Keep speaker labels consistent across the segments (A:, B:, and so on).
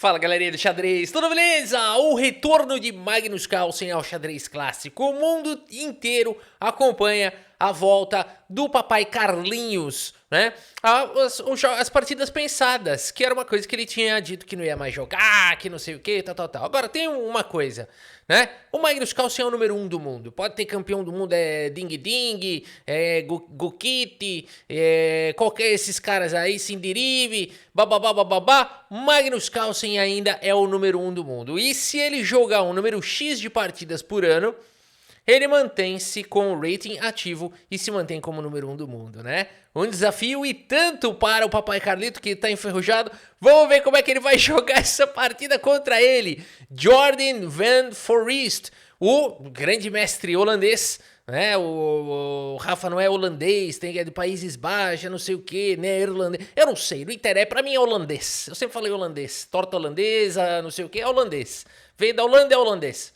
A: Fala galerinha do xadrez, tudo beleza? O retorno de Magnus Carlsen ao xadrez clássico. O mundo inteiro acompanha a volta do papai Carlinhos, né? As partidas pensadas, que era uma coisa que ele tinha dito que não ia mais jogar, que não sei o que, tal. Agora tem uma coisa, né? O Magnus Carlsen é o número 1 do mundo. Pode ter campeão do mundo, Ding Ding, Gukit, qualquer esses caras aí, Sindirive, babá. Magnus Carlsen ainda é o número 1 do mundo. E se ele jogar um número X de partidas por ano, ele mantém-se com o rating ativo e se mantém como número 1 do mundo, né? Um desafio e tanto para o papai Carlito, que tá enferrujado. Vamos ver como é que ele vai jogar essa partida contra ele. Jordan van Foreest, o grande mestre holandês, né? O Rafa não é holandês, é de Países Baixos, não sei o que, né? Irlandês. Eu não sei, não interessa, pra mim é holandês. Eu sempre falei holandês. Torta holandesa, não sei o que, é holandês. Veio da Holanda, é holandês.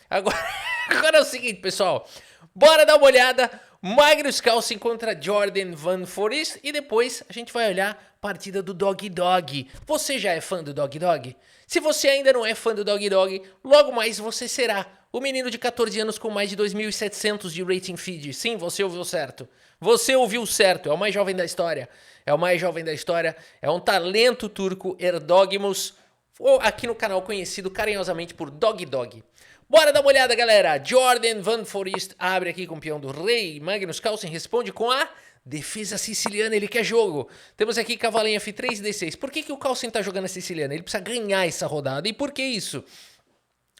A: Agora é o seguinte, pessoal. Bora dar uma olhada. Magnus Carlsen contra Jordan van Foreest. E depois a gente vai olhar a partida do Dog Dog. Você já é fã do Dog Dog? Se você ainda não é fã do Dog Dog, logo mais você será. O menino de 14 anos com mais de 2.700 de rating feed. Sim, você ouviu certo. Você ouviu certo. É o mais jovem da história. É um talento turco, Erdogmus, ou aqui no canal conhecido carinhosamente por Dog Dog. Bora dar uma olhada, galera. Jordan van Foreest abre aqui com o peão do rei. Magnus Carlsen responde com a defesa siciliana. Ele quer jogo. Temos aqui cavalo em F3 e D6. Por que o Carlsen tá jogando a siciliana? Ele precisa ganhar essa rodada. E por que isso?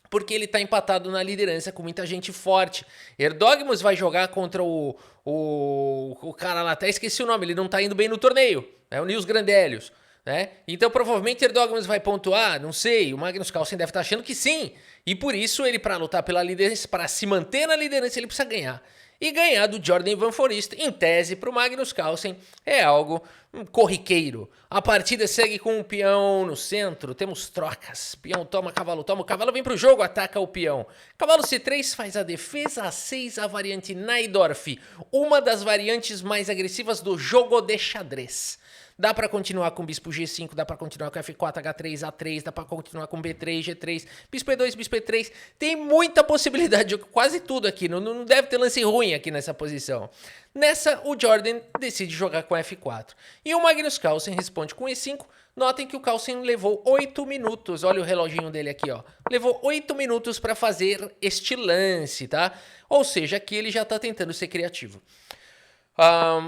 A: Porque ele tá empatado na liderança com muita gente forte. Erdogmus vai jogar contra o cara lá, até esqueci o nome, ele não tá indo bem no torneio. É o Nils Grandelius, né? Então provavelmente Erdogmus vai pontuar, não sei, o Magnus Carlsen deve estar achando que sim. E por isso ele, para lutar pela liderança, para se manter na liderança, ele precisa ganhar. E ganhar do Jordan van Foreest, em tese, para o Magnus Carlsen, é algo corriqueiro. A partida segue com um peão no centro, temos trocas. Peão toma, o cavalo vem para o jogo, ataca o peão. Cavalo C3 faz a defesa A6, a variante Najdorf, uma das variantes mais agressivas do jogo de xadrez. Dá pra continuar com bispo G5, dá pra continuar com F4, H3, A3, dá pra continuar com B3, G3, bispo E2, bispo E3. Tem muita possibilidade de quase tudo aqui, não deve ter lance ruim aqui nessa posição. Nessa, o Jordan decide jogar com F4. E o Magnus Carlsen responde com E5. Notem que o Carlsen levou 8 minutos, olha o reloginho dele aqui, ó. Levou 8 minutos pra fazer este lance, tá? Ou seja, aqui ele já tá tentando ser criativo.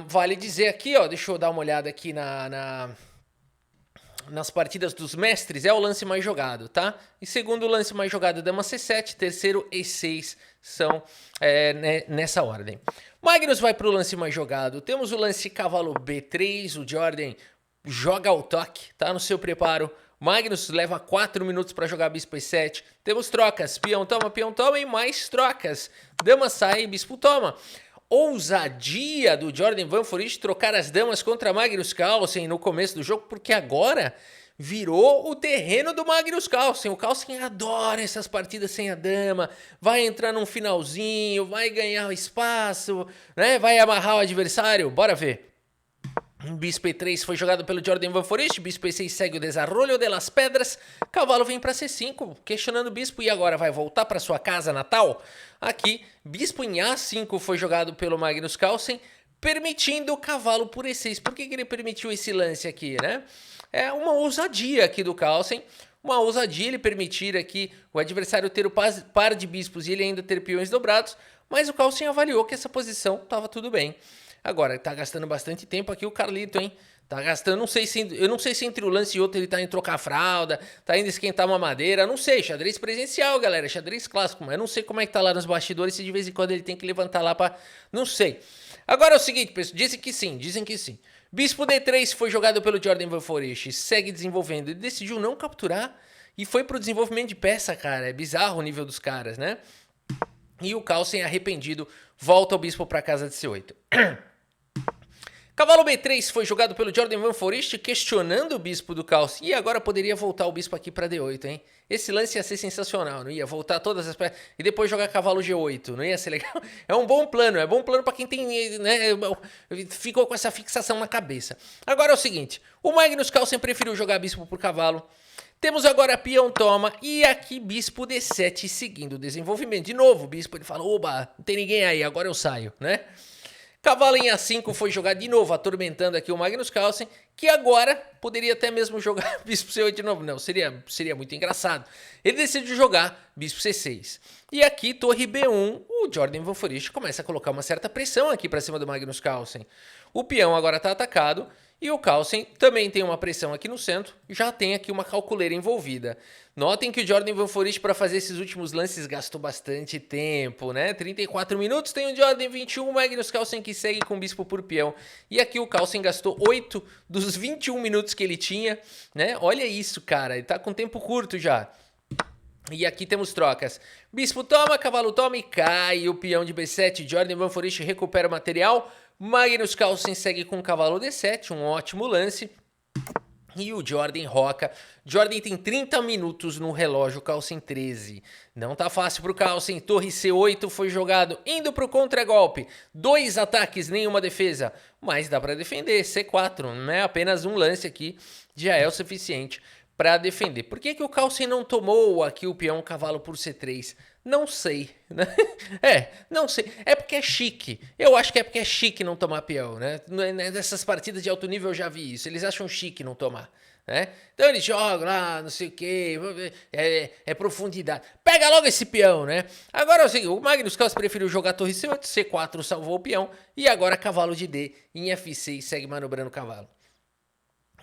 A: Vale dizer aqui, ó, deixa eu dar uma olhada aqui nas partidas dos mestres, é o lance mais jogado, tá? E segundo lance mais jogado, dama C7, terceiro E6 são nessa ordem. Magnus vai pro lance mais jogado, temos o lance cavalo B3, o Jordan joga o toque, tá no seu preparo. Magnus leva 4 minutos para jogar bispo E7, temos trocas, peão toma e mais trocas. Dama sai, bispo toma. Ousadia do Jordan van Foreest trocar as damas contra Magnus Carlsen no começo do jogo, porque agora virou o terreno do Magnus Carlsen. O Carlsen adora essas partidas sem a dama, vai entrar num finalzinho, vai ganhar o espaço, né? Vai amarrar o adversário, bora ver. Bispo E3 foi jogado pelo Jordan van Foreest, bispo E6 segue o desarrollo de las pedras, cavalo vem para C5, questionando o bispo, e agora vai voltar para sua casa natal? Aqui, bispo em A5 foi jogado pelo Magnus Carlsen, permitindo o cavalo por E6. Por que ele permitiu esse lance aqui, né? É uma ousadia aqui do Carlsen, uma ousadia ele permitir aqui o adversário ter o par de bispos e ele ainda ter peões dobrados, mas o Carlsen avaliou que essa posição estava tudo bem. Agora, tá gastando bastante tempo aqui o Carlito, hein? Tá gastando, eu não sei se entre um lance e outro ele tá indo trocar a fralda, tá indo esquentar uma madeira, não sei, xadrez presencial, galera, xadrez clássico, mas eu não sei como é que tá lá nos bastidores, se de vez em quando ele tem que levantar lá pra... não sei. Agora é o seguinte, pessoal, dizem que sim. Bispo D3 foi jogado pelo Jordan van Foreest, segue desenvolvendo, ele decidiu não capturar e foi pro desenvolvimento de peça, cara, é bizarro o nível dos caras, né? E o Carlsen, arrependido, volta o bispo pra casa de C8. Cavalo B3 foi jogado pelo Jordan van Foreest, questionando o bispo do Carlsen. E agora poderia voltar o bispo aqui para D8, hein? Esse lance ia ser sensacional, não ia? Voltar todas as peças e depois jogar cavalo G8, não ia ser legal? É bom plano para quem tem, né, ficou com essa fixação na cabeça. Agora é o seguinte, o Magnus Carlsen preferiu jogar bispo por cavalo. Temos agora peão toma e aqui bispo D7 seguindo o desenvolvimento. De novo, o bispo ele fala, oba, não tem ninguém aí, agora eu saio, né? Cavalo em A5 foi jogado de novo, atormentando aqui o Magnus Carlsen, que agora poderia até mesmo jogar bispo C8 de novo. Não, seria muito engraçado. Ele decide jogar bispo C6. E aqui, torre B1, o Jordan Van Foreest começa a colocar uma certa pressão aqui para cima do Magnus Carlsen. O peão agora está atacado e o Carlsen também tem uma pressão aqui no centro, já tem aqui uma calculeira envolvida. Notem que o Jordan Van Foreest para fazer esses últimos lances gastou bastante tempo, né? 34 minutos tem o Jordan, 21, o Magnus Carlsen que segue com o bispo por peão. E aqui o Carlsen gastou 8 dos 21 minutos que ele tinha, né? Olha isso, cara, ele tá com tempo curto já. E aqui temos trocas. Bispo toma, cavalo toma e cai o peão de B7. Jordan Van Foreest recupera o material. Magnus Carlsen segue com o cavalo D7, um ótimo lance. E o Jordan roca. Jordan tem 30 minutos no relógio, Carlsen 13. Não tá fácil pro Carlsen. Torre C8 foi jogado, indo pro contragolpe. 2 ataques, nenhuma defesa. Mas dá pra defender, C4, né? Apenas um lance aqui já é o suficiente para defender. Por que o Carlsen não tomou aqui o peão cavalo por C3? Não sei, né? Não sei. É porque é chique. Eu acho que é porque é chique não tomar peão, né? Nessas partidas de alto nível eu já vi isso. Eles acham chique não tomar, né? Então eles jogam lá, não sei o que, é profundidade. Pega logo esse peão, né? Agora assim, o Magnus Carlsen preferiu jogar torre C8, C4 salvou o peão e agora cavalo de D em F6 segue manobrando o cavalo.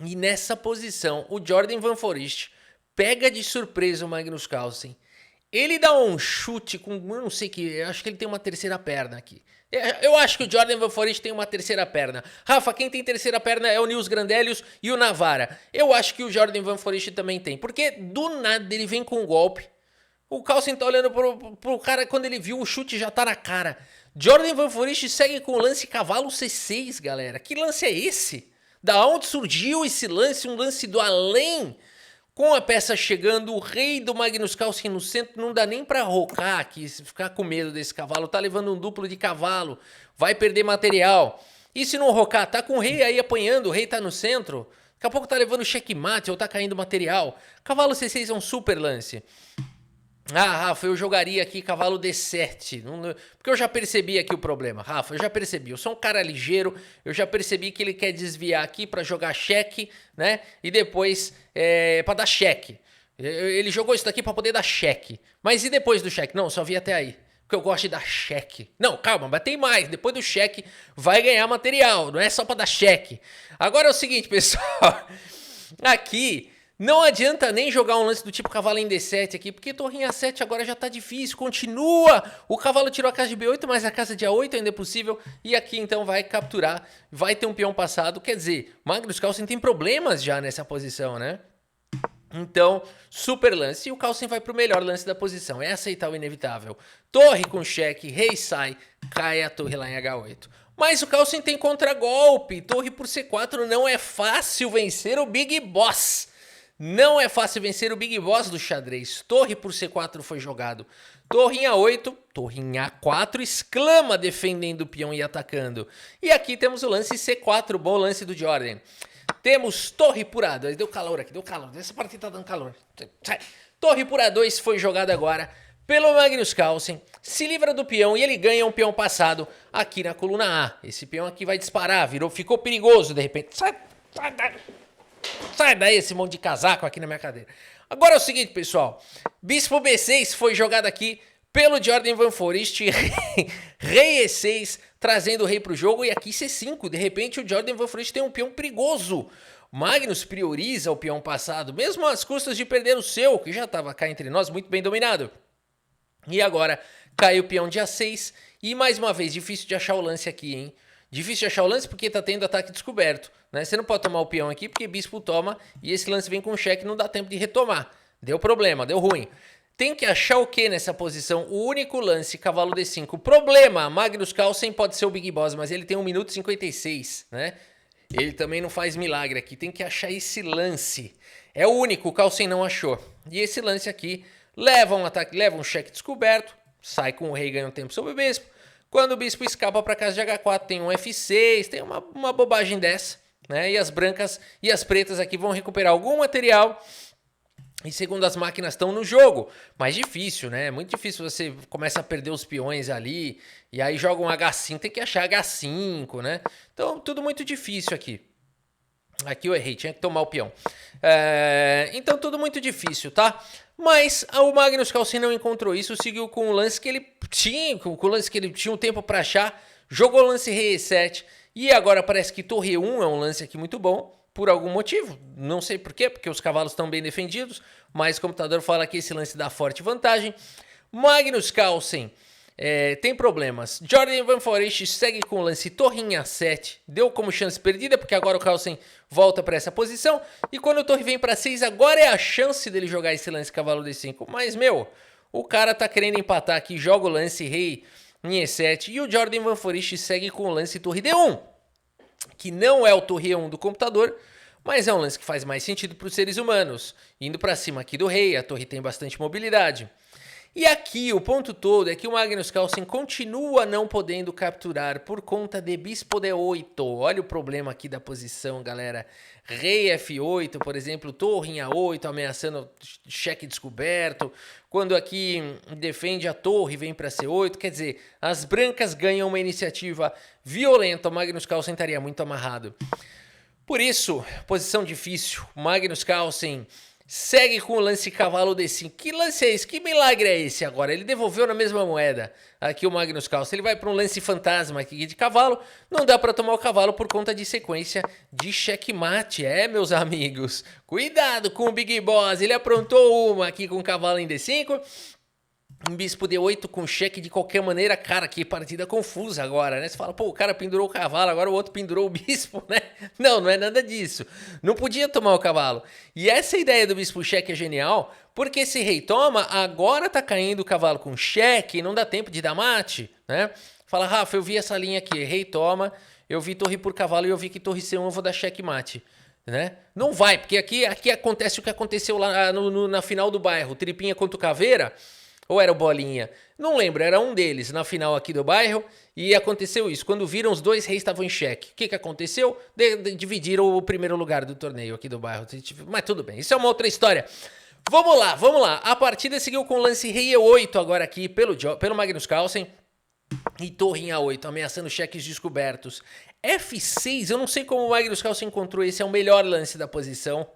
A: E nessa posição, o Jordan Van Foreest pega de surpresa o Magnus Carlsen. Ele dá um chute com, eu não sei que, eu acho que ele tem uma terceira perna aqui. Eu acho que o Jordan Van Foreest tem uma terceira perna. Rafa, quem tem terceira perna é o Nils Grandelius e o Navara. Eu acho que o Jordan Van Foreest também tem, porque do nada ele vem com um golpe. O Carlsen tá olhando pro cara, quando ele viu o chute já tá na cara. Jordan Van Foreest segue com o lance cavalo C6, galera. Que lance é esse? Da onde surgiu esse lance? Um lance do além? Com a peça chegando, o rei do Magnus Carlsen no centro, não dá nem pra rocar aqui, ficar com medo desse cavalo. Tá levando um duplo de cavalo, vai perder material. E se não rocar, tá com o rei aí apanhando, o rei tá no centro. Daqui a pouco tá levando checkmate ou tá caindo material. Cavalo C6 é um super lance. Ah, Rafa, eu jogaria aqui cavalo D7, porque eu já percebi aqui o problema. Rafa, eu já percebi, eu sou um cara ligeiro, eu já percebi que ele quer desviar aqui pra jogar cheque, né? E depois, pra dar cheque. Ele jogou isso daqui pra poder dar cheque. Mas e depois do cheque? Não, só vi até aí, porque eu gosto de dar cheque. Não, calma, mas tem mais, depois do cheque vai ganhar material, não é só pra dar cheque. Agora é o seguinte, pessoal, aqui... Não adianta nem jogar um lance do tipo cavalo em D7 aqui, porque torre em A7 agora já tá difícil, continua. O cavalo tirou a casa de B8, mas a casa de A8 ainda é possível. E aqui então vai capturar, vai ter um peão passado. Quer dizer, Magnus Carlsen tem problemas já nessa posição, né? Então, super lance. E o Carlsen vai pro melhor lance da posição, é aceitar o inevitável. Torre com cheque, rei sai, cai a torre lá em H8. Mas o Carlsen tem contragolpe, torre por C4, não é fácil vencer o Big Boss. Não é fácil vencer o Big Boss do xadrez. Torre por C4 foi jogado. Torre em A8, torre em A4, exclama defendendo o peão e atacando. E aqui temos o lance C4, bom lance do Jordan. Temos torre por A2, deu calor aqui, deu calor. Essa partida tá dando calor. Torre por A2 foi jogada agora pelo Magnus Carlsen. Se livra do peão e ele ganha um peão passado aqui na coluna A. Esse peão aqui vai disparar, ficou perigoso de repente. Sai daí esse monte de casaco aqui na minha cadeira. Agora é o seguinte, pessoal. Bispo B6 foi jogado aqui pelo Jordan Van Foreest. Rei E6 trazendo o rei pro jogo. E aqui C5. De repente o Jordan Van Foreest tem um peão perigoso. Magnus prioriza o peão passado, mesmo às custas de perder o seu, que já estava cá entre nós, muito bem dominado. E agora cai o peão de A6. E mais uma vez, difícil de achar o lance aqui, hein? Difícil de achar o lance porque tá tendo ataque descoberto, né? Você não pode tomar o peão aqui porque bispo toma e esse lance vem com cheque e não dá tempo de retomar. Deu problema, deu ruim. Tem que achar o que nessa posição? O único lance, cavalo D5. Problema, Magnus Carlsen pode ser o Big Boss, mas ele tem 1 minuto e 56, né? Ele também não faz milagre aqui, tem que achar esse lance. É o único, o Carlsen não achou. E esse lance aqui leva um ataque, leva um cheque descoberto, sai com o rei, ganha um tempo sobre o bispo. Quando o bispo escapa para casa de H4, tem um F6, tem uma bobagem dessa, né? E as brancas e as pretas aqui vão recuperar algum material E segundo as máquinas estão no jogo, mais difícil, né? É muito difícil, você começa a perder os peões ali, e aí joga um H5, tem que achar H5, né? Então, tudo muito difícil aqui. Aqui eu errei, tinha que tomar o peão. Então, tudo muito difícil, tá? Mas o Magnus Carlsen não encontrou isso, seguiu com o lance que ele tinha, com o lance que ele tinha um tempo para achar, jogou o lance rei E7, e agora parece que torre E1 é um lance aqui muito bom, por algum motivo, não sei por quê, porque os cavalos estão bem defendidos, mas o computador fala que esse lance dá forte vantagem. Magnus Carlsen tem problemas. Jordan Van Forecht segue com o lance torre em A7, deu como chance perdida, porque agora o Carlsen volta para essa posição, e quando o torre vem para 6, agora é a chance dele jogar esse lance cavalo D5, mas meu, o cara tá querendo empatar aqui, joga o lance rei em E7, e o Jordan Van Forecht segue com o lance torre D1, que não é o torre E1 do computador, mas é um lance que faz mais sentido para os seres humanos. Indo para cima aqui do rei, a torre tem bastante mobilidade. E aqui o ponto todo é que o Magnus Carlsen continua não podendo capturar por conta de bispo D8. Olha o problema aqui da posição, galera. Rei F8, por exemplo, torre em A8, ameaçando cheque descoberto. Quando aqui defende a torre, vem para C8. Quer dizer, as brancas ganham uma iniciativa violenta. O Magnus Carlsen estaria muito amarrado. Por isso, posição difícil. Magnus Carlsen segue com o lance cavalo D5. Que lance é esse? Que milagre é esse agora? Ele devolveu na mesma moeda. Aqui o Magnus Carlsen. Ele vai para um lance fantasma aqui de cavalo. Não dá para tomar o cavalo por conta de sequência de checkmate. Meus amigos. Cuidado com o Big Boss. Ele aprontou uma aqui com o cavalo em D5. Um bispo D8 com cheque de qualquer maneira. Cara, que partida confusa agora, né? Você fala, pô, o cara pendurou o cavalo, agora o outro pendurou o bispo, né? Não, não é nada disso. Não podia tomar o cavalo. E essa ideia do bispo cheque é genial, porque se rei toma, agora tá caindo o cavalo com cheque, não dá tempo de dar mate, né? Fala, Rafa, eu vi essa linha aqui, rei toma, eu vi torre por cavalo e eu vi que torre C1 eu vou dar cheque mate. Né? Não vai, porque aqui acontece o que aconteceu lá na final do bairro, Tripinha contra o Caveira. Ou era o Bolinha? Não lembro, era um deles na final aqui do bairro e aconteceu isso. Quando viram, os dois reis estavam em xeque. O que aconteceu? Dividiram o primeiro lugar do torneio aqui do bairro. Mas tudo bem, isso é uma outra história. Vamos lá, vamos lá. A partida seguiu com o lance rei E8 agora aqui pelo Magnus Carlsen. E torre em A8, ameaçando cheques descobertos. F6, eu não sei como o Magnus Carlsen encontrou esse, é o melhor lance da posição.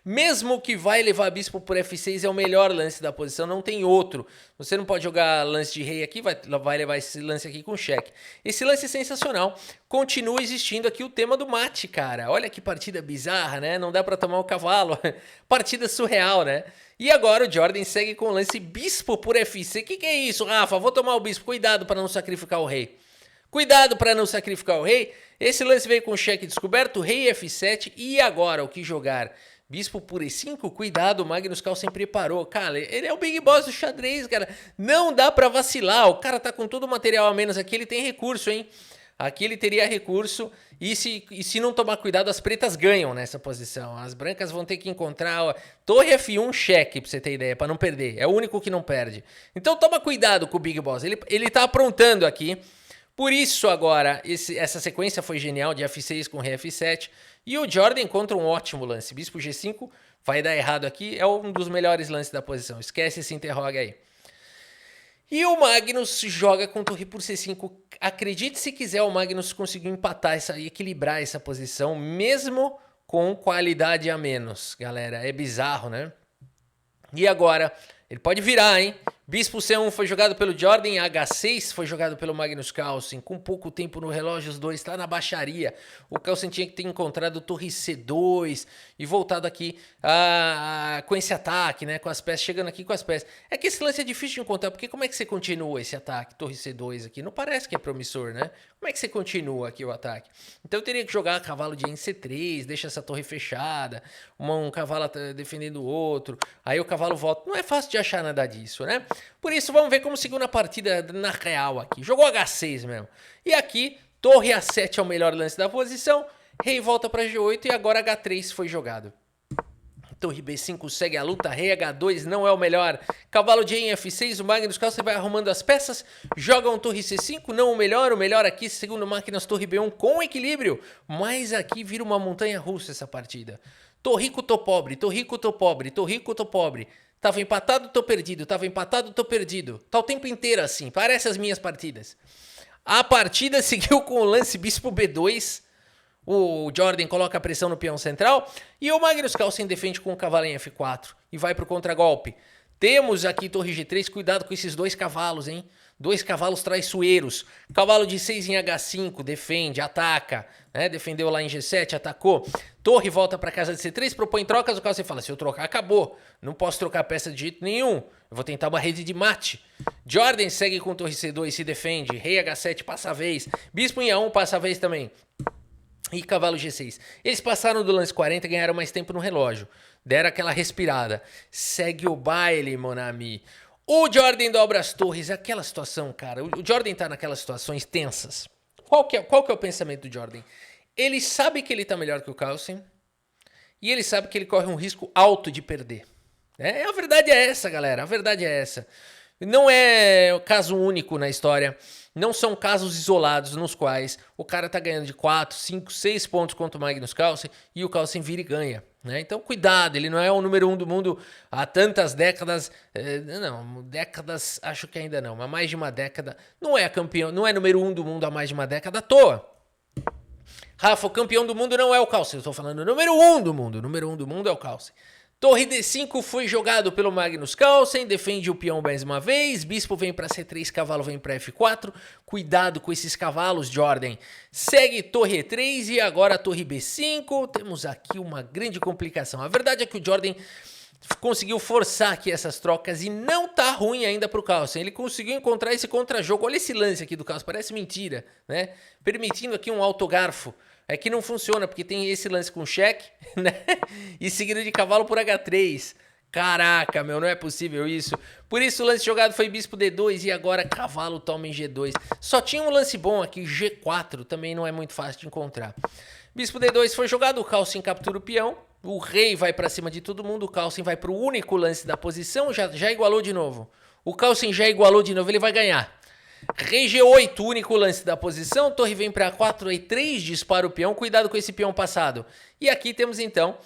A: Mesmo que vai levar bispo por F6, é o melhor lance da posição, não tem outro. Você não pode jogar lance de rei aqui, vai levar esse lance aqui com cheque. Esse lance é sensacional. Continua existindo aqui o tema do mate, cara. Olha que partida bizarra, né? Não dá pra tomar o cavalo. Partida surreal, né? E agora o Jordan segue com o lance bispo por F6. Que é isso, Rafa? Vou tomar o bispo. Cuidado para não sacrificar o rei. Cuidado para não sacrificar o rei. Esse lance veio com cheque descoberto, rei F7. E agora, o que jogar? Bispo por E5? Cuidado, o Magnus Carlsen preparou. Cara, ele é o Big Boss do xadrez, cara. Não dá para vacilar. O cara tá com todo o material a menos aqui. Ele tem recurso, hein? Aqui ele teria recurso, e se não tomar cuidado, as pretas ganham nessa posição. As brancas vão ter que encontrar... Ó, torre F1 cheque, pra você ter ideia, pra não perder. É o único que não perde. Então toma cuidado com o Big Boss. Ele tá aprontando aqui. Por isso agora, essa sequência foi genial de F6 com rei F7. E o Jordan encontra um ótimo lance. Bispo G5 vai dar errado aqui. É um dos melhores lances da posição. Esquece esse interroga aí. E o Magnus joga com torre por C5. Acredite se quiser, o Magnus conseguiu empatar e equilibrar essa posição, mesmo com qualidade a menos, galera. É bizarro, né? E agora, ele pode virar, hein? Bispo C1 foi jogado pelo Jordan, H6 foi jogado pelo Magnus Carlsen. Com pouco tempo no relógio, os dois tá na baixaria. O Carlsen tinha que ter encontrado torre C2 e voltado aqui com esse ataque, né? Com as peças, chegando aqui com as peças. É que esse lance é difícil de encontrar, porque como é que você continua esse ataque, torre C2 aqui? Não parece que é promissor, né? Como é que você continua aqui o ataque? Então eu teria que jogar cavalo de C3, deixa essa torre fechada, um cavalo defendendo o outro, aí o cavalo volta. Não é fácil de achar nada disso, né? Por isso, vamos ver como seguiu na partida na real aqui. Jogou H6 mesmo. E aqui, torre A7 é o melhor lance da posição. Rei volta para G8 e agora H3 foi jogado. Torre B5 segue a luta. Rei H2 não é o melhor. Cavalo de em F6. O Magnus Carlsen vai arrumando as peças. Joga um torre C5. Não o melhor. O melhor aqui, segundo máquinas, torre B1 com equilíbrio. Mas aqui vira uma montanha russa essa partida. Tô rico, tô pobre, tô rico, tô pobre, tô rico, tô pobre. Tava empatado, tô perdido, tava empatado, tô perdido. Tá o tempo inteiro assim, parece as minhas partidas. A partida seguiu com o lance bispo B2. O Jordan coloca a pressão no peão central e o Magnus Carlsen defende com o cavalo em F4 e vai pro contragolpe. Temos aqui torre G3, cuidado com esses dois cavalos, hein? Dois cavalos traiçoeiros. Cavalo de 6 em H5, defende, ataca, né? Defendeu lá em G7, atacou. Torre volta para casa de C3, propõe trocas, o Carlsen fala, se eu trocar, acabou. Não posso trocar peça de jeito nenhum. Eu vou tentar uma rede de mate. Jordan segue com torre C2, se defende. Rei H7 passa a vez. Bispo em A1 passa a vez também. E cavalo G6. Eles passaram do lance 40 e ganharam mais tempo no relógio. Deram aquela respirada. Segue o baile, Monami. O Jordan dobra as torres. Aquela situação, cara. O Jordan tá naquelas situações tensas. Qual que é o pensamento do Jordan? Ele sabe que ele tá melhor que o Carlsen. E ele sabe que ele corre um risco alto de perder. A verdade é essa, galera. A verdade é essa. Não é caso único na história. Não são casos isolados nos quais o cara tá ganhando de 4, 5, 6 pontos contra o Magnus Carlsen e o Carlsen vira e ganha. Né? Então, cuidado, ele não é o número 1 do mundo há tantas décadas. Não, décadas acho que ainda não, mas mais de uma década. Não é campeão, não é número 1 do mundo há mais de uma década à toa. Rafa, o campeão do mundo não é o Carlsen. Eu tô falando número 1 do mundo. O número 1 do mundo é o Carlsen. Torre D5 foi jogado pelo Magnus Carlsen, defende o peão mais uma vez, bispo vem para C3, cavalo vem para F4, cuidado com esses cavalos, Jordan. Segue torre E3 e agora torre B5, temos aqui uma grande complicação. A verdade é que o Jordan conseguiu forçar aqui essas trocas e não tá ruim ainda pro Carlsen. Ele conseguiu encontrar esse contrajogo, olha esse lance aqui do Carlsen, parece mentira, né? Permitindo aqui um autogarfo. É que não funciona, porque tem esse lance com cheque, né? E seguido de cavalo por H3. Caraca, meu, não é possível isso. Por isso o lance jogado foi bispo D2 e agora cavalo toma em G2. Só tinha um lance bom aqui, G4, também não é muito fácil de encontrar. Bispo D2 foi jogado, o Carlsen captura o peão. O rei vai pra cima de todo mundo, o Carlsen vai pro único lance da posição, já igualou de novo. O Carlsen já igualou de novo, ele vai ganhar. Rei G8, único lance da posição, torre vem para 4 e 3, dispara o peão, cuidado com esse peão passado. E aqui temos então,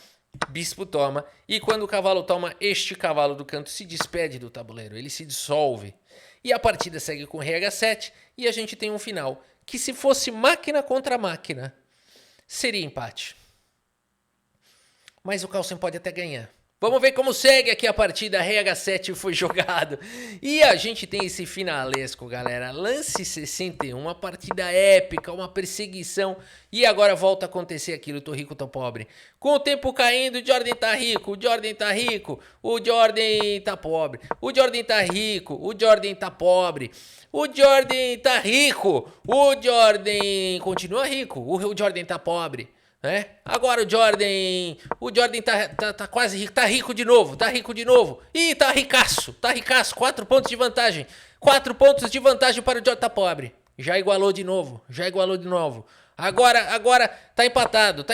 A: bispo toma, e quando o cavalo toma, este cavalo do canto se despede do tabuleiro, ele se dissolve. E a partida segue com rei H7 e a gente tem um final, que se fosse máquina contra máquina, seria empate. Mas o Carlsen pode até ganhar. Vamos ver como segue aqui a partida, rei H7 foi jogado. E a gente tem esse finalesco, galera. Lance 61, uma partida épica, uma perseguição. E agora volta a acontecer aquilo, tô rico, tô pobre. Com o tempo caindo, o Jordan tá rico, o Jordan tá rico, o Jordan tá pobre. O Jordan tá rico, o Jordan tá pobre. O Jordan tá rico, o Jordan continua rico, o Jordan tá pobre. Agora o Jordan tá quase rico, tá rico de novo. Ih, tá ricaço, 4 pontos de vantagem. 4 pontos de vantagem para o Jordan, tá pobre. Já igualou de novo. Agora tá empatado.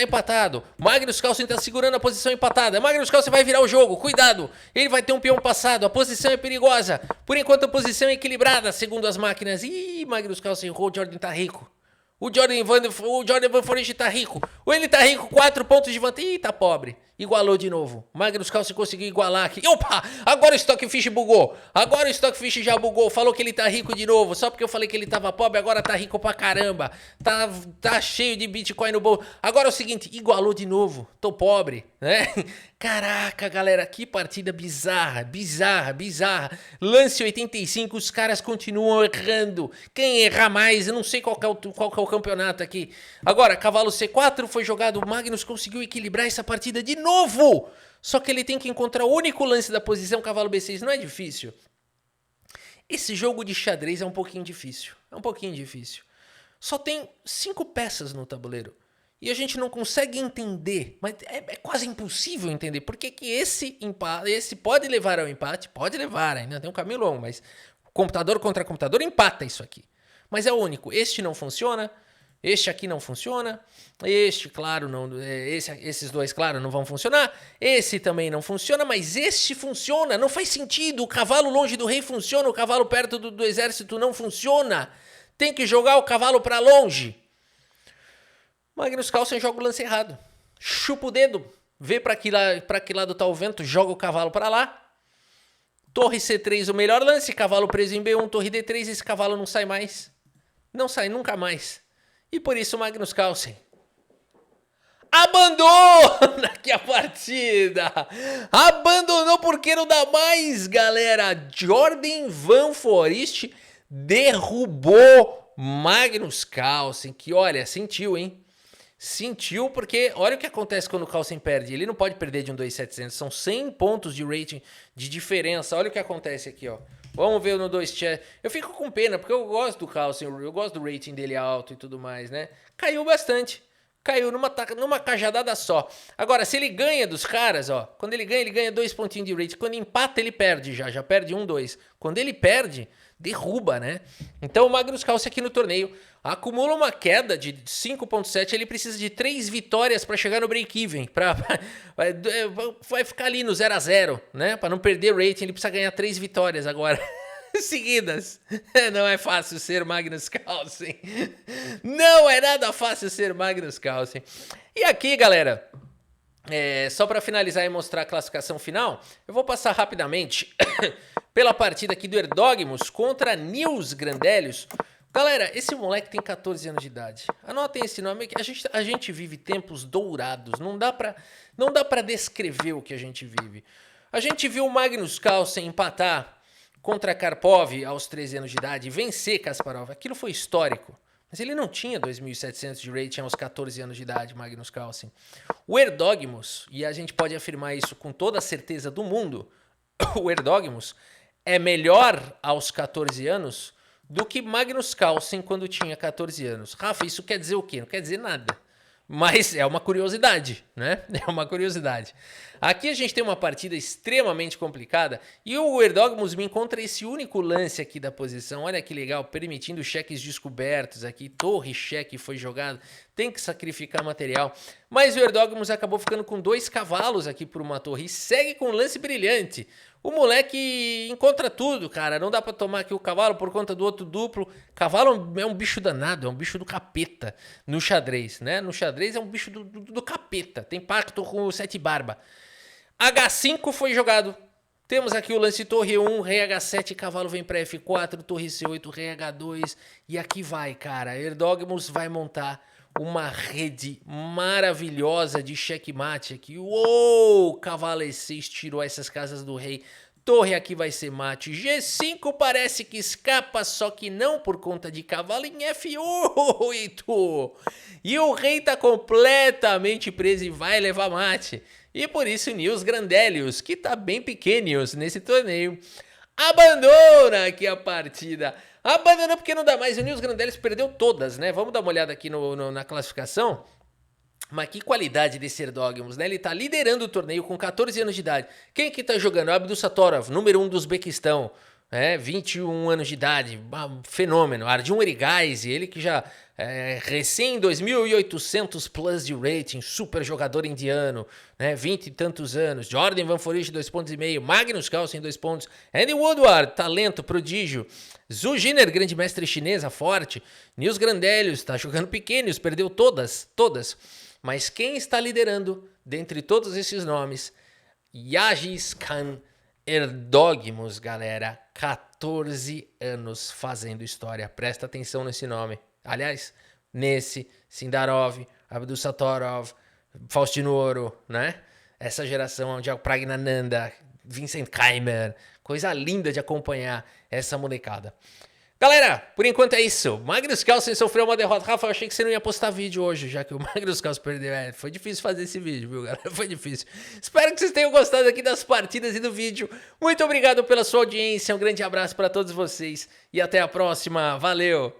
A: Magnus Carlsen tá segurando a posição empatada. Magnus Carlsen vai virar o jogo, cuidado. Ele vai ter um peão passado, a posição é perigosa. Por enquanto a posição é equilibrada, segundo as máquinas. Ih, Magnus Carlsen errou, o Jordan tá rico. O Jordan Van Forecht tá rico. Ou ele tá rico, 4 pontos de vantagem. Ih, tá pobre. Igualou de novo. Magnus Carlsen conseguiu igualar aqui. Opa! Agora o Stockfish bugou. Agora o Stockfish já bugou. Falou que ele tá rico de novo. Só porque eu falei que ele tava pobre, agora tá rico pra caramba. Tá cheio de Bitcoin no bolso. Agora é o seguinte, igualou de novo. Tô pobre, né? Caraca, galera, que partida bizarra. Lance 85, os caras continuam errando. Quem errar mais, eu não sei qual que é o campeonato aqui. Agora, cavalo C4 foi jogado, o Magnus conseguiu equilibrar essa partida de novo. Só que ele tem que encontrar o único lance da posição, cavalo B6, não é difícil. Esse jogo de xadrez é um pouquinho difícil. Só tem 5 peças no tabuleiro. E a gente não consegue entender, mas é quase impossível entender por que esse pode levar ao empate, pode levar, ainda tem um caminho longo, mas computador contra computador empata isso aqui. Mas é o único, este não funciona, este aqui não funciona, este, claro, não, esses dois, claro, não vão funcionar, esse também não funciona, mas este funciona, não faz sentido, o cavalo longe do rei funciona, o cavalo perto do exército não funciona, tem que jogar o cavalo para longe. Magnus Carlsen joga o lance errado. Chupa o dedo. vê para que lado tá o vento, joga o cavalo para lá. Torre C3 o melhor lance, cavalo preso em B1, torre D3, esse cavalo não sai mais. Não sai nunca mais. E por isso o Magnus Carlsen abandona aqui a partida. Abandonou porque não dá mais, galera. Jordan Van Foreest derrubou Magnus Carlsen, que olha, sentiu, hein? Sentiu porque olha o que acontece quando o Carlsen perde. Ele não pode perder de um 2.700, são 100 pontos de rating de diferença. Olha o que acontece aqui, ó. Vamos ver no 2 chat. Eu fico com pena porque eu gosto do Carlsen, eu gosto do rating dele alto e tudo mais, né? Caiu bastante. Caiu numa cajadada só. Agora, se ele ganha dos caras, ó. Quando ele ganha 2 pontinhos de rating. Quando empata, ele perde já perde 1, 2. Quando ele perde, derruba, né? Então o Magnus Carlsen aqui no torneio acumula uma queda de 5.7, ele precisa de 3 vitórias para chegar no break-even, vai ficar ali no 0 a 0, né? Para não perder rating, ele precisa ganhar 3 vitórias agora seguidas. Não é fácil ser Magnus Carlsen. Não é nada fácil ser Magnus Carlsen. E aqui, galera, só para finalizar e mostrar a classificação final, eu vou passar rapidamente pela partida aqui do Erdogmus contra Nils Grandelius. Galera, esse moleque tem 14 anos de idade. Anotem esse nome, que a gente vive tempos dourados. Não dá pra descrever o que a gente vive. A gente viu o Magnus Carlsen empatar contra Karpov aos 13 anos de idade e vencer Kasparov. Aquilo foi histórico. Mas ele não tinha 2.700 de rating aos 14 anos de idade, Magnus Carlsen. O Erdogmus, e a gente pode afirmar isso com toda a certeza do mundo, o Erdogmus é melhor aos 14 anos do que Magnus Carlsen quando tinha 14 anos. Rafa, isso quer dizer o quê? Não quer dizer nada. Mas é uma curiosidade, né? É uma curiosidade. Aqui a gente tem uma partida extremamente complicada e o Erdogmus me encontra esse único lance aqui da posição. Olha que legal, permitindo cheques descobertos aqui. Torre cheque foi jogado. Tem que sacrificar material. Mas o Erdogmus acabou ficando com 2 cavalos aqui por uma torre e segue com um lance brilhante. O moleque encontra tudo, cara. Não dá pra tomar aqui o cavalo por conta do outro duplo. Cavalo é um bicho danado, é um bicho do capeta no xadrez, né? No xadrez é um bicho do capeta. Tem pacto com o 7 barba. H5 foi jogado. Temos aqui o lance torre 1, rei H7, cavalo vem pra F4, torre C8, rei H2. E aqui vai, cara. Erdogmus vai montar uma rede maravilhosa de checkmate aqui. Uou! Cavalo E6 tirou essas casas do rei. Torre aqui vai ser mate. G5 parece que escapa, só que não por conta de cavalo em F8. E o rei tá completamente preso e vai levar mate. E por isso Nils Grandelius, que tá bem pequenios nesse torneio, abandona aqui a partida. Abandonou porque não dá mais. O Nils Grandelius perdeu todas, né? Vamos dar uma olhada aqui na classificação. Mas que qualidade desse Erdogmus, né? Ele tá liderando o torneio com 14 anos de idade. Quem que tá jogando? É o Abdusattorov, número 1 do Uzbequistão. 21 anos de idade, fenômeno. Arjun Erigaisi, ele que já recém 2.800 plus de rating, super jogador indiano, né? 20 e tantos anos. Jordan Van Foreest, 2,5 pontos. Magnus Carlsen, 2 pontos. Andy Woodward, talento, prodígio. Zhu Jiner, grande mestre chinesa, forte. Nils Grandelius, tá jogando pequenos, perdeu todas. Mas quem está liderando, dentre todos esses nomes, Yagis Khan Erdogmus, galera. 14 anos fazendo história. Presta atenção nesse nome. Aliás, nesse, Sindarov, Abdusattorov, Faustino Ouro, né? Essa geração onde é o Pragnananda, Vincent Keimer. Coisa linda de acompanhar essa molecada. Galera, por enquanto é isso. Magnus Carlsen sofreu uma derrota. Rafa, eu achei que você não ia postar vídeo hoje, já que o Magnus Carlsen perdeu. Foi difícil fazer esse vídeo, viu, galera? Foi difícil. Espero que vocês tenham gostado aqui das partidas e do vídeo. Muito obrigado pela sua audiência. Um grande abraço para todos vocês e até a próxima. Valeu!